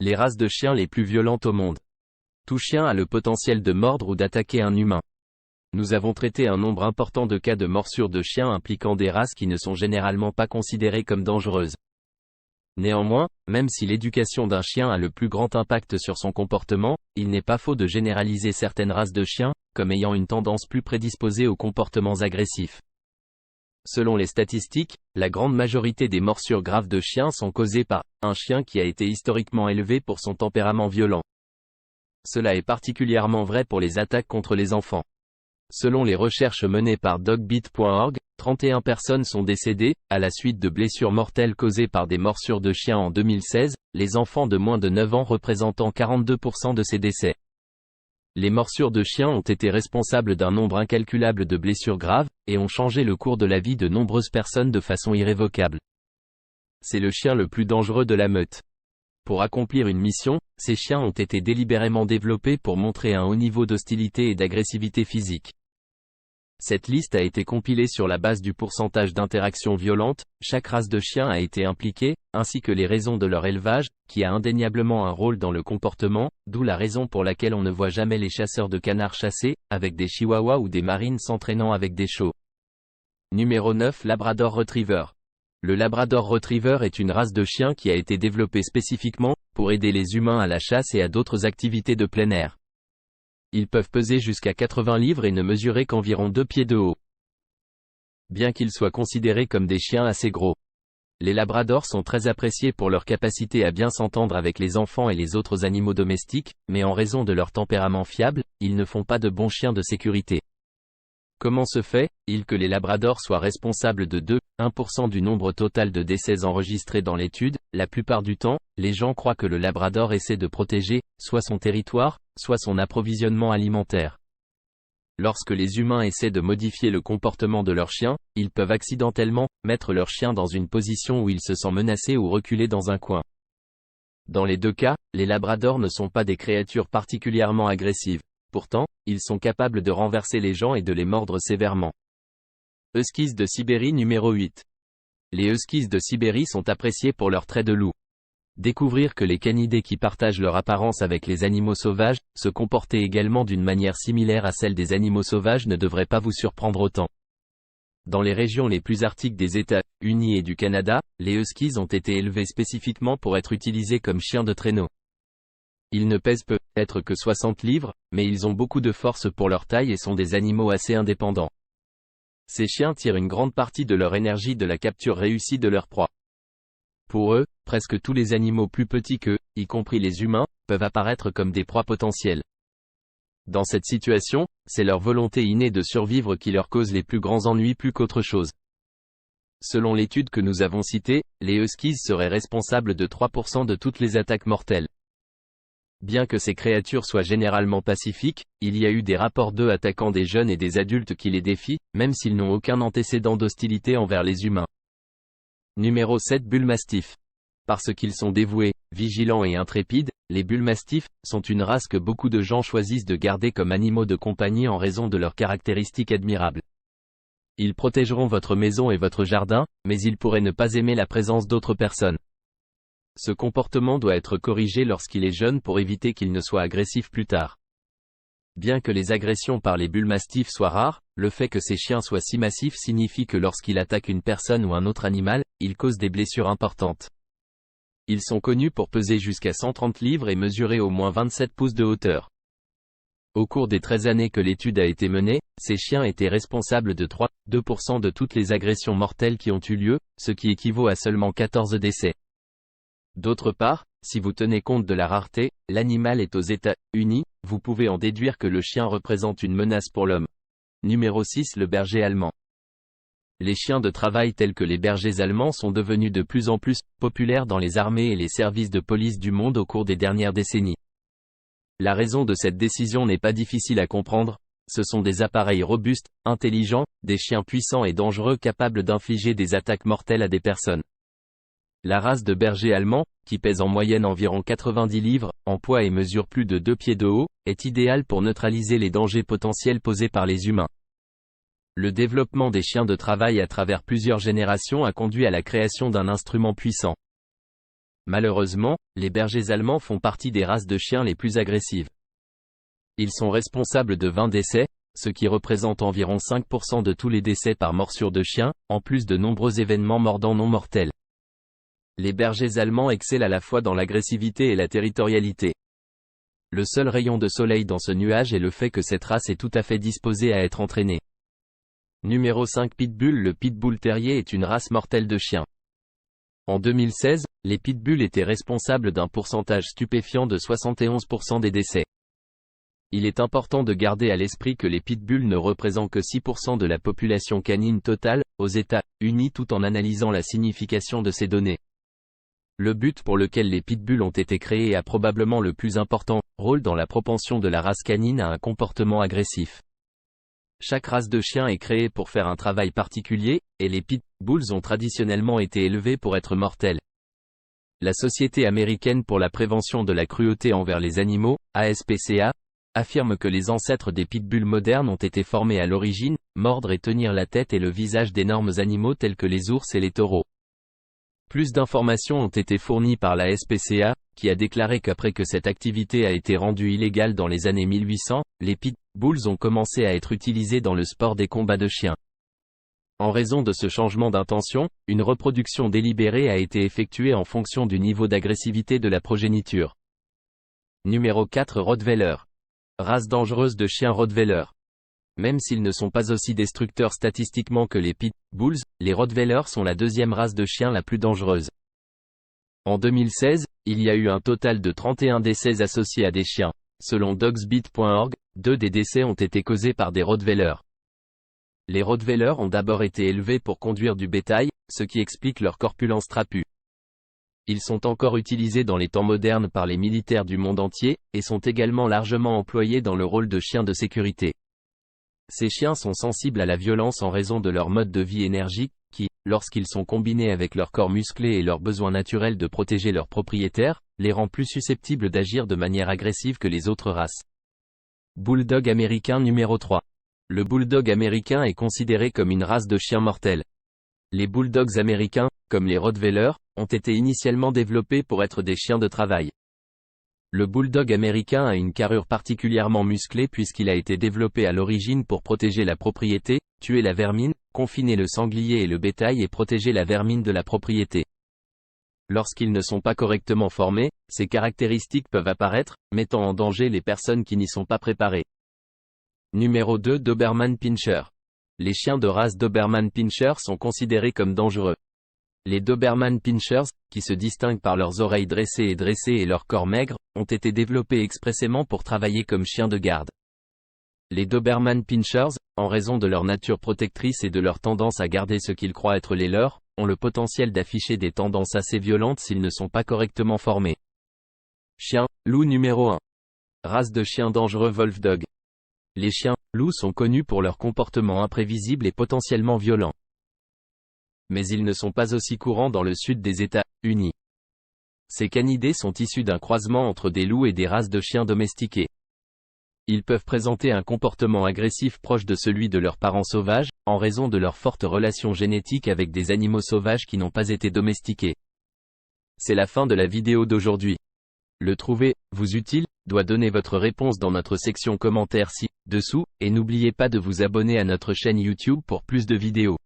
Les races de chiens les plus violentes au monde. Tout chien a le potentiel de mordre ou d'attaquer un humain. Nous avons traité un nombre important de cas de morsures de chiens impliquant des races qui ne sont généralement pas considérées comme dangereuses. Néanmoins, même si l'éducation d'un chien a le plus grand impact sur son comportement, il n'est pas faux de généraliser certaines races de chiens, comme ayant une tendance plus prédisposée aux comportements agressifs. Selon les statistiques, la grande majorité des morsures graves de chiens sont causées par un chien qui a été historiquement élevé pour son tempérament violent. Cela est particulièrement vrai pour les attaques contre les enfants. Selon les recherches menées par dogbeat.org, 31 personnes sont décédées, à la suite de blessures mortelles causées par des morsures de chiens en 2016, les enfants de moins de 9 ans représentant 42% de ces décès. Les morsures de chiens ont été responsables d'un nombre incalculable de blessures graves, et ont changé le cours de la vie de nombreuses personnes de façon irrévocable. C'est le chien le plus dangereux de la meute. Pour accomplir une mission, ces chiens ont été délibérément développés pour montrer un haut niveau d'hostilité et d'agressivité physique. Cette liste a été compilée sur la base du pourcentage d'interactions violentes, chaque race de chien a été impliquée, ainsi que les raisons de leur élevage, qui a indéniablement un rôle dans le comportement, d'où la raison pour laquelle on ne voit jamais les chasseurs de canards chasser, avec des chihuahuas ou des marines s'entraînant avec des chiots. Numéro 9 Labrador Retriever. Le Labrador Retriever est une race de chien qui a été développée spécifiquement, pour aider les humains à la chasse et à d'autres activités de plein air. Ils peuvent peser jusqu'à 80 livres et ne mesurer qu'environ 2 pieds de haut. Bien qu'ils soient considérés comme des chiens assez gros. Les labradors sont très appréciés pour leur capacité à bien s'entendre avec les enfants et les autres animaux domestiques, mais en raison de leur tempérament fiable, ils ne font pas de bons chiens de sécurité. Comment se fait-il que les labradors soient responsables de 2,1% du nombre total de décès enregistrés dans l'étude? La plupart du temps, les gens croient que le labrador essaie de protéger, soit son territoire, soit son approvisionnement alimentaire. Lorsque les humains essaient de modifier le comportement de leur chien, ils peuvent accidentellement mettre leur chien dans une position où il se sent menacé ou reculer dans un coin. Dans les deux cas, les labradors ne sont pas des créatures particulièrement agressives. Pourtant, ils sont capables de renverser les gens et de les mordre sévèrement. Huskies de Sibérie numéro 8. Les Huskies de Sibérie sont appréciés pour leurs traits de loup. Découvrir que les canidés qui partagent leur apparence avec les animaux sauvages, se comportaient également d'une manière similaire à celle des animaux sauvages ne devrait pas vous surprendre autant. Dans les régions les plus arctiques des États-Unis et du Canada, les Huskies ont été élevés spécifiquement pour être utilisés comme chiens de traîneau. Ils ne pèsent peut-être que 60 livres, mais ils ont beaucoup de force pour leur taille et sont des animaux assez indépendants. Ces chiens tirent une grande partie de leur énergie de la capture réussie de leur proie. Pour eux, presque tous les animaux plus petits qu'eux, y compris les humains, peuvent apparaître comme des proies potentielles. Dans cette situation, c'est leur volonté innée de survivre qui leur cause les plus grands ennuis plus qu'autre chose. Selon l'étude que nous avons citée, les Huskies seraient responsables de 3% de toutes les attaques mortelles. Bien que ces créatures soient généralement pacifiques, il y a eu des rapports d'eux attaquant des jeunes et des adultes qui les défient, même s'ils n'ont aucun antécédent d'hostilité envers les humains. Numéro 7 Bullmastiff. Parce qu'ils sont dévoués, vigilants et intrépides, les Bullmastiffs sont une race que beaucoup de gens choisissent de garder comme animaux de compagnie en raison de leurs caractéristiques admirables. Ils protégeront votre maison et votre jardin, mais ils pourraient ne pas aimer la présence d'autres personnes. Ce comportement doit être corrigé lorsqu'il est jeune pour éviter qu'il ne soit agressif plus tard. Bien que les agressions par les Bullmastiffs soient rares, le fait que ces chiens soient si massifs signifie que lorsqu'ils attaquent une personne ou un autre animal, ils causent des blessures importantes. Ils sont connus pour peser jusqu'à 130 livres et mesurer au moins 27 pouces de hauteur. Au cours des 13 années que l'étude a été menée, ces chiens étaient responsables de 3,2% de toutes les agressions mortelles qui ont eu lieu, ce qui équivaut à seulement 14 décès. D'autre part, si vous tenez compte de la rareté, l'animal est aux États-Unis, vous pouvez en déduire que le chien représente une menace pour l'homme. Numéro 6 Le berger allemand. Les chiens de travail tels que les bergers allemands sont devenus de plus en plus populaires dans les armées et les services de police du monde au cours des dernières décennies. La raison de cette décision n'est pas difficile à comprendre, ce sont des appareils robustes, intelligents, des chiens puissants et dangereux capables d'infliger des attaques mortelles à des personnes. La race de berger allemand, qui pèse en moyenne environ 90 livres, en poids et mesure plus de 2 pieds de haut, est idéale pour neutraliser les dangers potentiels posés par les humains. Le développement des chiens de travail à travers plusieurs générations a conduit à la création d'un instrument puissant. Malheureusement, les bergers allemands font partie des races de chiens les plus agressives. Ils sont responsables de 20 décès, ce qui représente environ 5% de tous les décès par morsure de chien, en plus de nombreux événements mordants non mortels. Les bergers allemands excellent à la fois dans l'agressivité et la territorialité. Le seul rayon de soleil dans ce nuage est le fait que cette race est tout à fait disposée à être entraînée. Numéro 5 Pitbull. Le Pitbull Terrier est une race mortelle de chiens. En 2016, les pitbulls étaient responsables d'un pourcentage stupéfiant de 71% des décès. Il est important de garder à l'esprit que les pitbulls ne représentent que 6% de la population canine totale, aux États-Unis, tout en analysant la signification de ces données. Le but pour lequel les pitbulls ont été créés a probablement le plus important rôle dans la propension de la race canine à un comportement agressif. Chaque race de chien est créée pour faire un travail particulier, et les pitbulls ont traditionnellement été élevés pour être mortels. La Société américaine pour la prévention de la cruauté envers les animaux, ASPCA, affirme que les ancêtres des pitbulls modernes ont été formés à l'origine, mordre et tenir la tête et le visage d'énormes animaux tels que les ours et les taureaux. Plus d'informations ont été fournies par la SPCA, qui a déclaré qu'après que cette activité a été rendue illégale dans les années 1800, les pitbulls ont commencé à être utilisés dans le sport des combats de chiens. En raison de ce changement d'intention, une reproduction délibérée a été effectuée en fonction du niveau d'agressivité de la progéniture. Numéro 4 Rottweiler. Race dangereuse de chiens Rottweiler. Même s'ils ne sont pas aussi destructeurs statistiquement que les pitbulls, les Rottweilers sont la deuxième race de chiens la plus dangereuse. En 2016, il y a eu un total de 31 décès associés à des chiens. Selon dogsbeat.org, 2 des décès ont été causés par des Rottweilers. Les Rottweilers ont d'abord été élevés pour conduire du bétail, ce qui explique leur corpulence trapue. Ils sont encore utilisés dans les temps modernes par les militaires du monde entier, et sont également largement employés dans le rôle de chiens de sécurité. Ces chiens sont sensibles à la violence en raison de leur mode de vie énergique, qui, lorsqu'ils sont combinés avec leur corps musclé et leur besoin naturel de protéger leurs propriétaires, les rend plus susceptibles d'agir de manière agressive que les autres races. Bulldog américain numéro 3. Le bulldog américain est considéré comme une race de chiens mortels. Les bulldogs américains, comme les Rottweilers, ont été initialement développés pour être des chiens de travail. Le bulldog américain a une carrure particulièrement musclée puisqu'il a été développé à l'origine pour protéger la propriété, tuer la vermine, confiner le sanglier et le bétail et protéger la vermine de la propriété. Lorsqu'ils ne sont pas correctement formés, ces caractéristiques peuvent apparaître, mettant en danger les personnes qui n'y sont pas préparées. Numéro 2 Doberman Pinscher. Les chiens de race Doberman Pinscher sont considérés comme dangereux. Les Doberman Pinschers, qui se distinguent par leurs oreilles dressées et leur corps maigre, ont été développés expressément pour travailler comme chiens de garde. Les Doberman Pinschers, en raison de leur nature protectrice et de leur tendance à garder ce qu'ils croient être les leurs, ont le potentiel d'afficher des tendances assez violentes s'ils ne sont pas correctement formés. Chien, loup numéro 1. Race de chiens dangereux Wolfdog. Les chiens, loups sont connus pour leur comportement imprévisible et potentiellement violent. Mais ils ne sont pas aussi courants dans le sud des États-Unis. Ces canidés sont issus d'un croisement entre des loups et des races de chiens domestiqués. Ils peuvent présenter un comportement agressif proche de celui de leurs parents sauvages, en raison de leur forte relation génétique avec des animaux sauvages qui n'ont pas été domestiqués. C'est la fin de la vidéo d'aujourd'hui. Le trouvez-vous utile? Donnez votre réponse dans notre section commentaires ci-dessous, et n'oubliez pas de vous abonner à notre chaîne YouTube pour plus de vidéos.